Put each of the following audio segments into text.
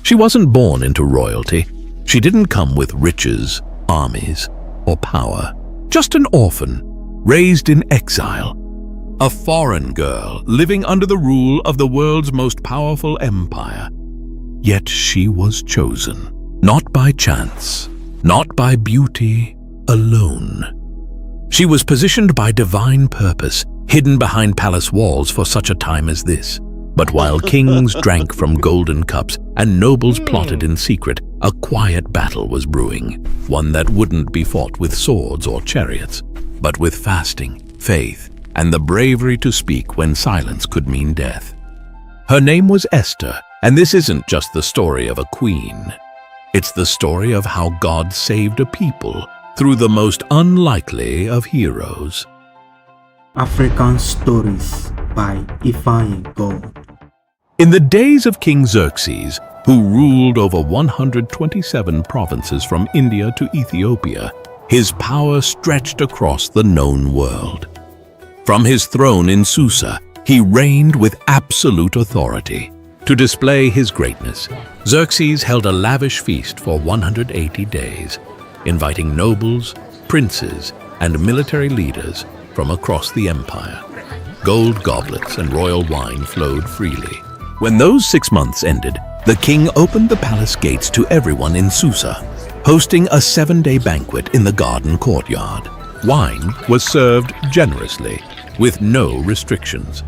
She wasn't born into royalty. She didn't come with riches, armies, or power. Just an orphan, raised in exile. A foreign girl living under the rule of the world's most powerful empire. Yet she was chosen, not by chance, not by beauty alone. She was positioned by divine purpose, hidden behind palace walls for such a time as this. But while kings drank from golden cups and nobles plotted in secret, a quiet battle was brewing, one that wouldn't be fought with swords or chariots, but with fasting, faith, and the bravery to speak when silence could mean death. Her name was Esther, and this isn't just the story of a queen. It's the story of how God saved a people through the most unlikely of heroes. African Stories by Ifeanyi God. In the days of King Xerxes, who ruled over 127 provinces from India to Ethiopia, his power stretched across the known world. From his throne in Susa, he reigned with absolute authority. To display his greatness, Xerxes held a lavish feast for 180 days, inviting nobles, princes, and military leaders from across the empire. Gold goblets and royal wine flowed freely. When those 6 months ended, the king opened the palace gates to everyone in Susa, hosting a 7-day banquet in the garden courtyard. Wine was served generously, with no restrictions.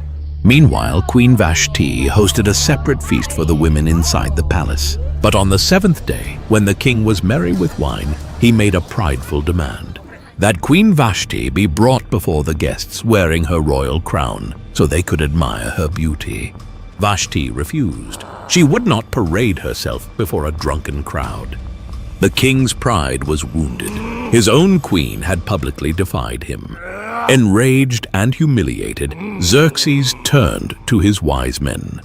Meanwhile, Queen Vashti hosted a separate feast for the women inside the palace. But on the 7th day, when the king was merry with wine, he made a prideful demand: that Queen Vashti be brought before the guests wearing her royal crown so they could admire her beauty. Vashti refused. She would not parade herself before a drunken crowd. The king's pride was wounded. His own queen had publicly defied him. Enraged and humiliated, Xerxes turned to his wise men.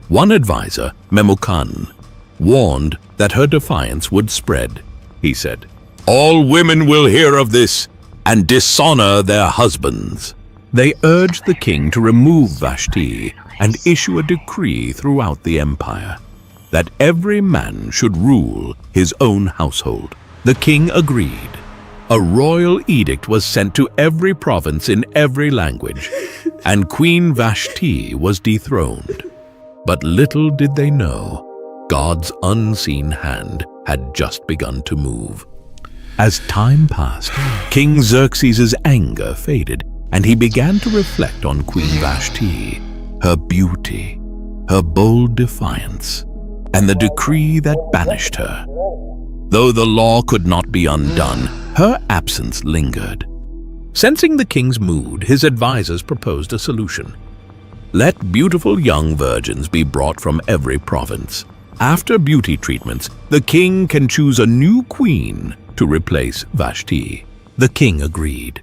One advisor, Memucan, warned that her defiance would spread. He said, "All women will hear of this and dishonor their husbands." They urged the king to remove Vashti and issue a decree throughout the empire that every man should rule his own household. The king agreed. A royal edict was sent to every province in every language, and Queen Vashti was dethroned. But little did they know, God's unseen hand had just begun to move. As time passed, King Xerxes' anger faded, and he began to reflect on Queen Vashti, her beauty, her bold defiance, and the decree that banished her. Though the law could not be undone, her absence lingered. Sensing the king's mood, his advisors proposed a solution. Let beautiful young virgins be brought from every province. After beauty treatments, the king can choose a new queen to replace Vashti. The king agreed.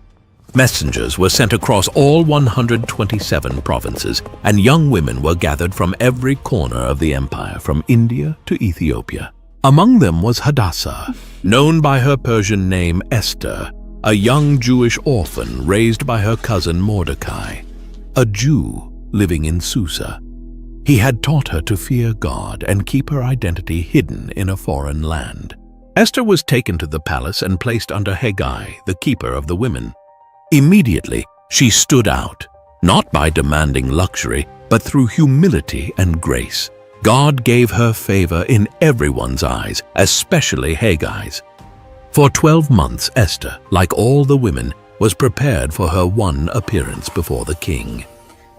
Messengers were sent across all 127 provinces, and young women were gathered from every corner of the empire, from India to Ethiopia. Among them was Hadassah, known by her Persian name Esther, a young Jewish orphan raised by her cousin Mordecai, a Jew living in Susa. He had taught her to fear God and keep her identity hidden in a foreign land. Esther was taken to the palace and placed under Haggai, the keeper of the women. Immediately, she stood out, not by demanding luxury, but through humility and grace. God gave her favor in everyone's eyes, especially Haggai's. For 12 months, Esther, like all the women, was prepared for her one appearance before the king.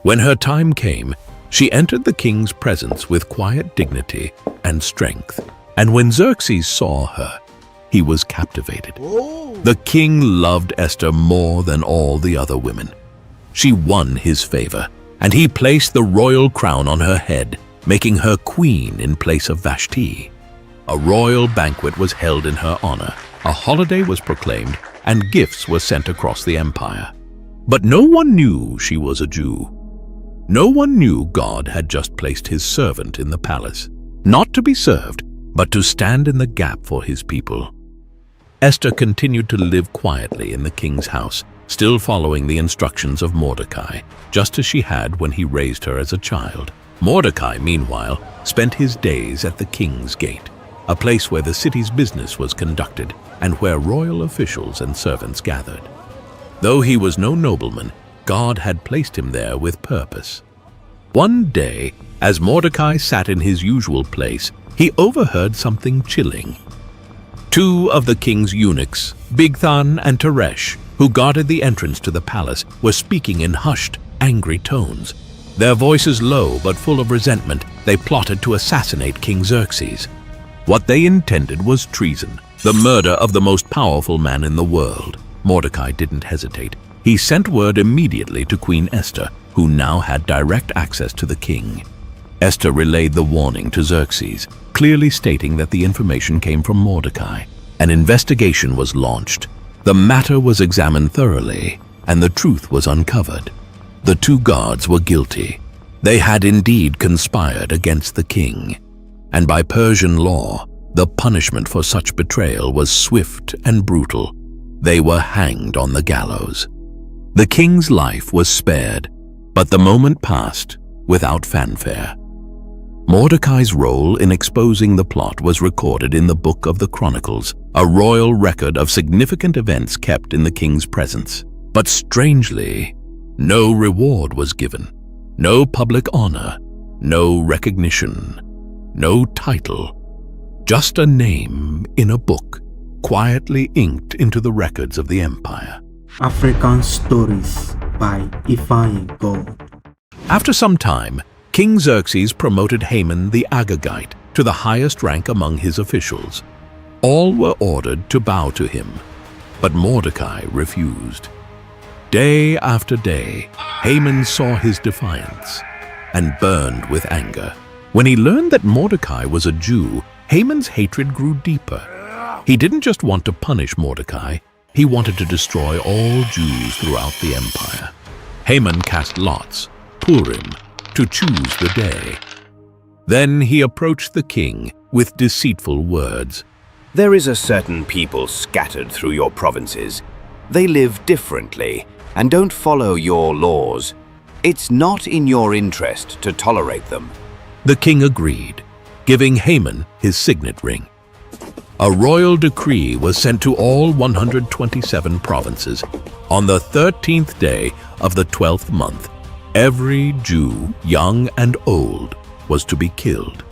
When her time came, she entered the king's presence with quiet dignity and strength. And when Xerxes saw her, he was captivated. The king loved Esther more than all the other women. She won his favor, and he placed the royal crown on her head, making her queen in place of Vashti. A royal banquet was held in her honor, a holiday was proclaimed, and gifts were sent across the empire. But no one knew she was a Jew. No one knew God had just placed his servant in the palace, not to be served, but to stand in the gap for his people. Esther continued to live quietly in the king's house, still following the instructions of Mordecai, just as she had when he raised her as a child. Mordecai, meanwhile, spent his days at the king's gate, a place where the city's business was conducted and where royal officials and servants gathered. Though he was no nobleman, God had placed him there with purpose. One day, as Mordecai sat in his usual place, he overheard something chilling. Two of the king's eunuchs, Bigthan and Teresh, who guarded the entrance to the palace, were speaking in hushed, angry tones. Their voices low but full of resentment, they plotted to assassinate King Xerxes. What they intended was treason, the murder of the most powerful man in the world. Mordecai didn't hesitate. He sent word immediately to Queen Esther, who now had direct access to the king. Esther relayed the warning to Xerxes, clearly stating that the information came from Mordecai. An investigation was launched. The matter was examined thoroughly, and the truth was uncovered. The two guards were guilty. They had indeed conspired against the king, and by Persian law, the punishment for such betrayal was swift and brutal. They were hanged on the gallows. The king's life was spared, but the moment passed without fanfare. Mordecai's role in exposing the plot was recorded in the Book of the Chronicles, a royal record of significant events kept in the king's presence. But strangely, no reward was given, no public honor, no recognition, no title, just a name in a book, quietly inked into the records of the empire. African Stories by God. After some time, King Xerxes promoted Haman the Agagite to the highest rank among his officials. All were ordered to bow to him, but Mordecai refused. Day after day, Haman saw his defiance and burned with anger. When he learned that Mordecai was a Jew, Haman's hatred grew deeper. He didn't just want to punish Mordecai, he wanted to destroy all Jews throughout the empire. Haman cast lots, Purim, to choose the day. Then he approached the king with deceitful words. There is a certain people scattered through your provinces. They live differently and don't follow your laws. It's not in your interest to tolerate them. The king agreed, giving Haman his signet ring. A royal decree was sent to all 127 provinces. On the 13th day of the 12th month, every Jew, young and old, was to be killed.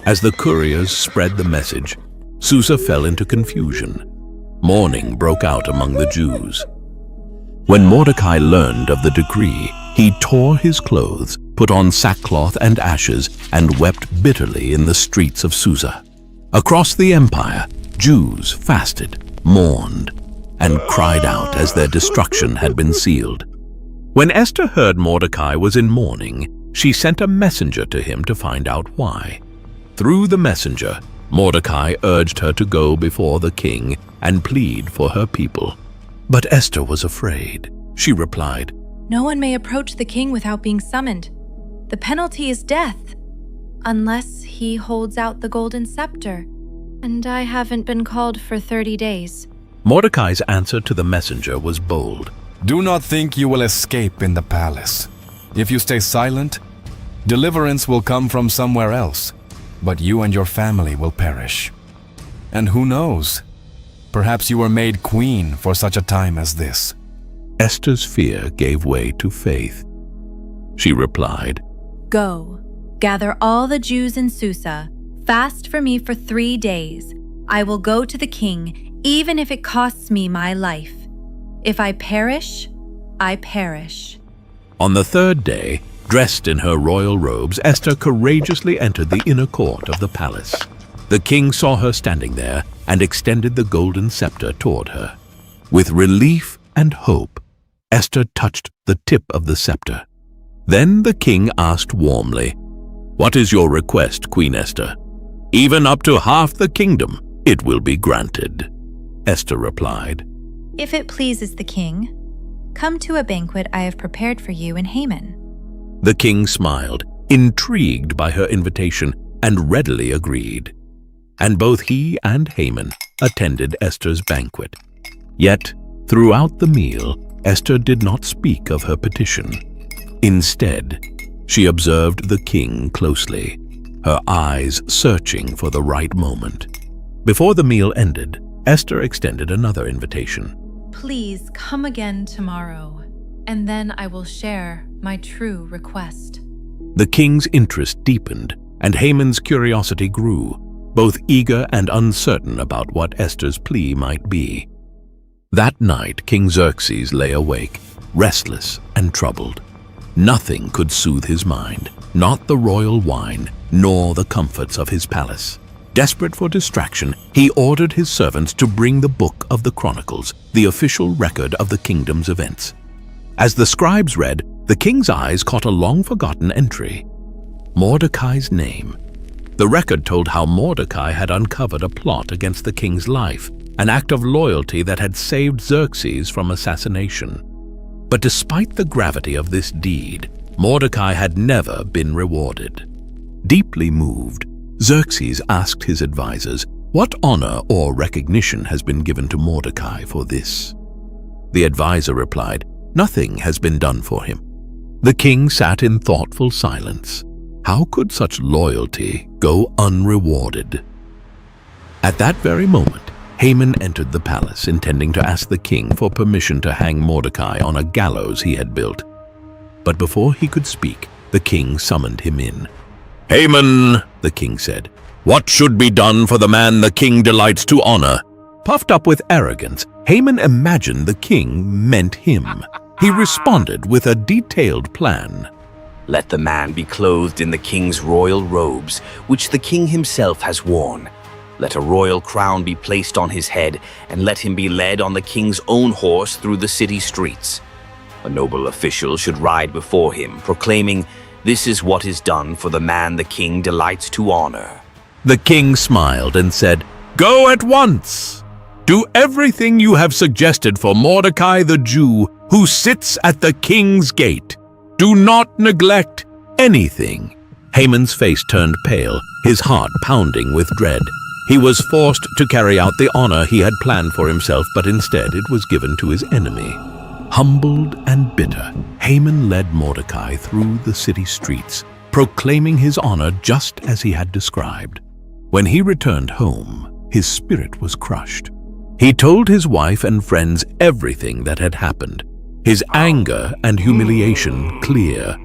As the couriers spread the message, Susa fell into confusion. Mourning broke out among the Jews. When Mordecai learned of the decree, he tore his clothes, put on sackcloth and ashes, and wept bitterly in the streets of Susa. Across the empire, Jews fasted, mourned, and cried out as their destruction had been sealed. When Esther heard Mordecai was in mourning, she sent a messenger to him to find out why. Through the messenger, Mordecai urged her to go before the king and plead for her people. But Esther was afraid. She replied, "No one may approach the king without being summoned. The penalty is death, unless he holds out the golden scepter. And I haven't been called for 30 days. Mordecai's answer to the messenger was bold. Do not think you will escape in the palace. If you stay silent, deliverance will come from somewhere else, but you and your family will perish. And who knows? Perhaps you were made queen for such a time as this." Esther's fear gave way to faith. She replied, Go, gather all the Jews in Susa, fast for me for 3 days. I will go to the king, even if it costs me my life. If I perish, I perish. On the third day, dressed in her royal robes, Esther courageously entered the inner court of the palace. The king saw her standing there and extended the golden scepter toward her. With relief and hope, Esther touched the tip of the scepter. Then the king asked warmly, "What is your request, Queen Esther? Even up to half the kingdom, it will be granted." Esther replied, If it pleases the king, come to a banquet I have prepared for you and Haman. The king smiled, intrigued by her invitation, and readily agreed. And both he and Haman attended Esther's banquet. Yet, throughout the meal, Esther did not speak of her petition. Instead, She observed the king closely, her eyes searching for the right moment. Before the meal ended, Esther extended another invitation. Please come again tomorrow, and then I will share my true request. The king's interest deepened, and Haman's curiosity grew, both eager and uncertain about what Esther's plea might be. That night, King Xerxes lay awake, restless and troubled. Nothing could soothe his mind, not the royal wine, nor the comforts of his palace. Desperate for distraction, he ordered his servants to bring the book of the Chronicles, the official record of the kingdom's events. As the scribes read, the king's eyes caught a long-forgotten entry: Mordecai's name. The record told how Mordecai had uncovered a plot against the king's life, an act of loyalty that had saved Xerxes from assassination. But despite the gravity of this deed, Mordecai had never been rewarded. Deeply moved, Xerxes asked his advisors, "What honor or recognition has been given to Mordecai for this?" The advisor replied, "Nothing has been done for him." The king sat in thoughtful silence. How could such loyalty go unrewarded? At that very moment, Haman entered the palace, intending to ask the king for permission to hang Mordecai on a gallows he had built. But before he could speak, the king summoned him in. "Haman," the king said, "what should be done for the man the king delights to honor?" Puffed up with arrogance, Haman imagined the king meant him. He responded with a detailed plan. Let the man be clothed in the king's royal robes, which the king himself has worn. Let a royal crown be placed on his head, and let him be led on the king's own horse through the city streets. A noble official should ride before him, proclaiming, "This is what is done for the man the king delights to honor." The king smiled and said, "Go at once. Do everything you have suggested for Mordecai the Jew, who sits at the king's gate. Do not neglect anything." Haman's face turned pale, his heart pounding with dread. He was forced to carry out the honor he had planned for himself, but instead it was given to his enemy. Humbled and bitter, Haman led Mordecai through the city streets, proclaiming his honor just as he had described. When he returned home, his spirit was crushed. He told his wife and friends everything that had happened, his anger and humiliation clear.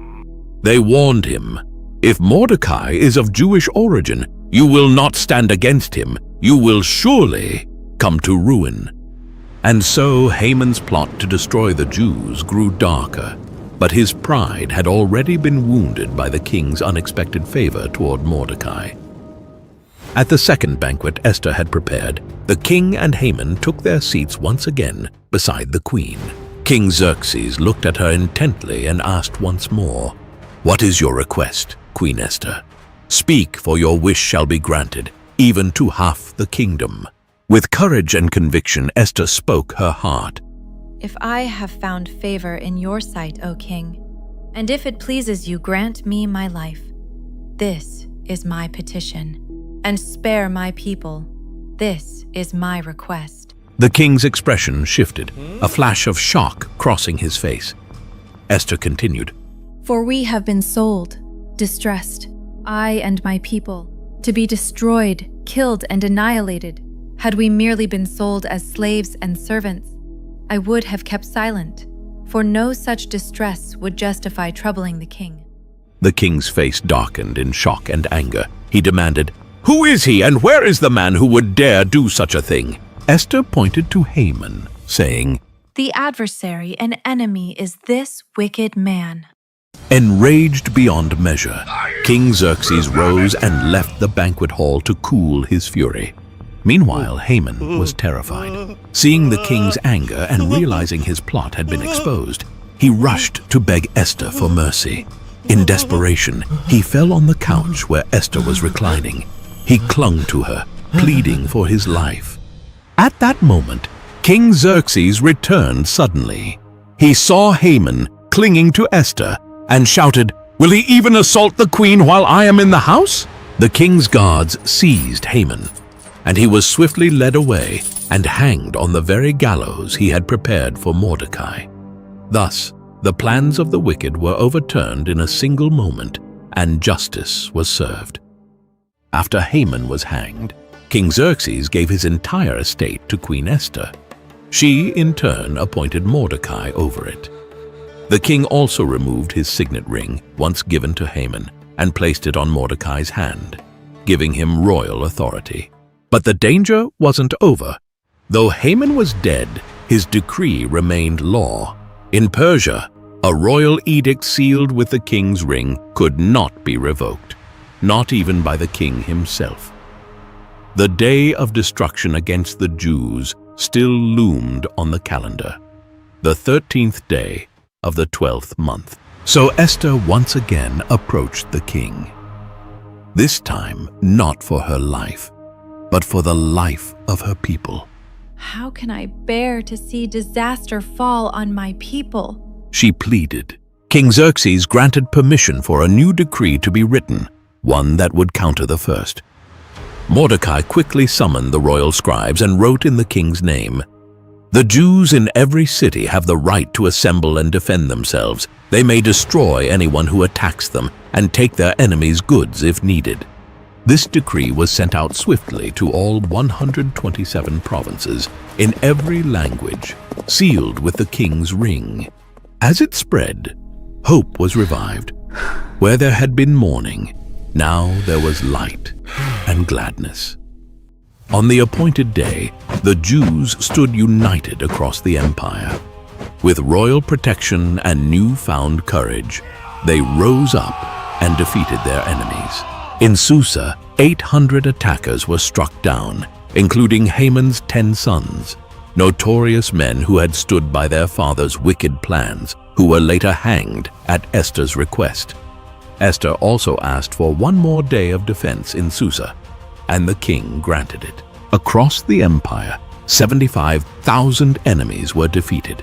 They warned him, "If Mordecai is of Jewish origin, you will not stand against him. You will surely come to ruin." And so Haman's plot to destroy the Jews grew darker, but his pride had already been wounded by the king's unexpected favor toward Mordecai. At the second banquet Esther had prepared, the king and Haman took their seats once again beside the queen. King Xerxes looked at her intently and asked once more, "What is your request, Queen Esther? Speak, for your wish shall be granted, even to half the kingdom." With courage and conviction, Esther spoke her heart. If I have found favor in your sight, O king, and if it pleases you, grant me my life. This is my petition. And spare my people. This is my request. The king's expression shifted, a flash of shock crossing his face. Esther continued, For we have been sold, distressed, I and my people, to be destroyed, killed, and annihilated. Had we merely been sold as slaves and servants, I would have kept silent, for no such distress would justify troubling the king. The king's face darkened in shock and anger. He demanded, "Who is he, and where is the man who would dare do such a thing?" Esther pointed to Haman, saying, The adversary and enemy is this wicked man. Enraged beyond measure, King Xerxes rose and left the banquet hall to cool his fury. Meanwhile, Haman was terrified. Seeing the king's anger and realizing his plot had been exposed, he rushed to beg Esther for mercy. In desperation, he fell on the couch where Esther was reclining. He clung to her, pleading for his life. At that moment, King Xerxes returned suddenly. He saw Haman clinging to Esther and shouted, "Will he even assault the queen while I am in the house?" The king's guards seized Haman, and he was swiftly led away and hanged on the very gallows he had prepared for Mordecai. Thus, The plans of the wicked were overturned in a single moment, and justice was served. After Haman was hanged, King Xerxes gave his entire estate to Queen Esther. She, in turn, appointed Mordecai over it. The king also removed his signet ring, once given to Haman, and placed it on Mordecai's hand, giving him royal authority. But the danger wasn't over. Though Haman was dead, his decree remained law. In Persia, a royal edict sealed with the king's ring could not be revoked, not even by the king himself. The day of destruction against the Jews still loomed on the calendar, the 13th day of the 12th month. So Esther once again approached the king. This time not for her life, but for the life of her people. How can I bear to see disaster fall on my people? She pleaded. King Xerxes granted permission for a new decree to be written, one that would counter the first. Mordecai quickly summoned the royal scribes and wrote in the king's name, "The Jews in every city have the right to assemble and defend themselves. They may destroy anyone who attacks them and take their enemies' goods if needed." This decree was sent out swiftly to all 127 provinces in every language, sealed with the king's ring. As it spread, hope was revived. Where there had been mourning, now there was light and gladness. On the appointed day, the Jews stood united across the empire. With royal protection and newfound courage, they rose up and defeated their enemies. In Susa, 800 attackers were struck down, including Haman's 10 sons, notorious men who had stood by their father's wicked plans, who were later hanged at Esther's request. Esther also asked for one more day of defense in Susa, and the king granted it. Across the empire, 75,000 enemies were defeated.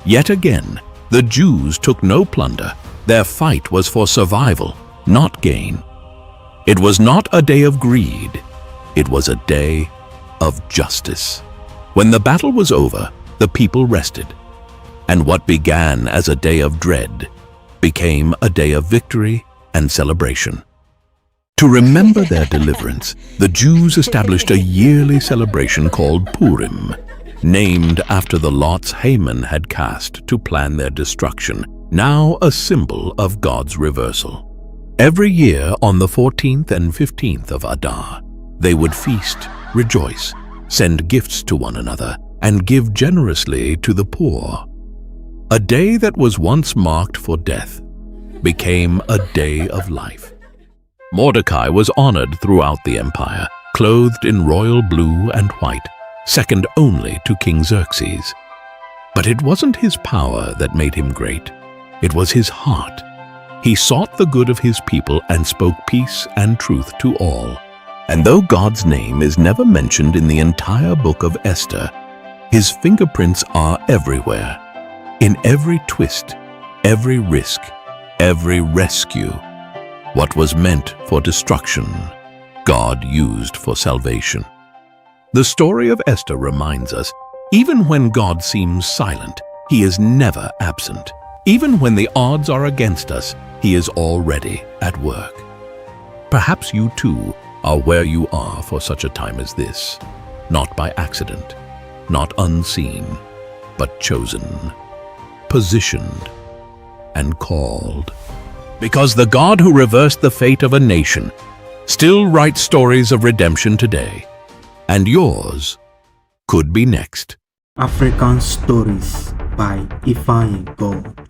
Yet again, the Jews took no plunder. Their fight was for survival, not gain. It was not a day of greed. It was a day of justice. When the battle was over, the people rested, and what began as a day of dread became a day of victory and celebration. To remember their deliverance, the Jews established a yearly celebration called Purim, named after the lots Haman had cast to plan their destruction, now a symbol of God's reversal. Every year on the 14th and 15th of Adar, they would feast, rejoice, send gifts to one another, and give generously to the poor. A day that was once marked for death became a day of life. Mordecai was honored throughout the empire, clothed in royal blue and white, second only to King Xerxes. But it wasn't his power that made him great. It was his heart. He sought the good of his people and spoke peace and truth to all. And though God's name is never mentioned in the entire book of Esther, his fingerprints are everywhere. In every twist, every risk, every rescue. What was meant for destruction, God used for salvation. The story of Esther reminds us, even when God seems silent, he is never absent. Even when the odds are against us, he is already at work. Perhaps you too are where you are for such a time as this, not by accident, not unseen, but chosen, positioned, and called. Because the God who reversed the fate of a nation still writes stories of redemption today, and yours could be next. African Stories by Ifeanyi God.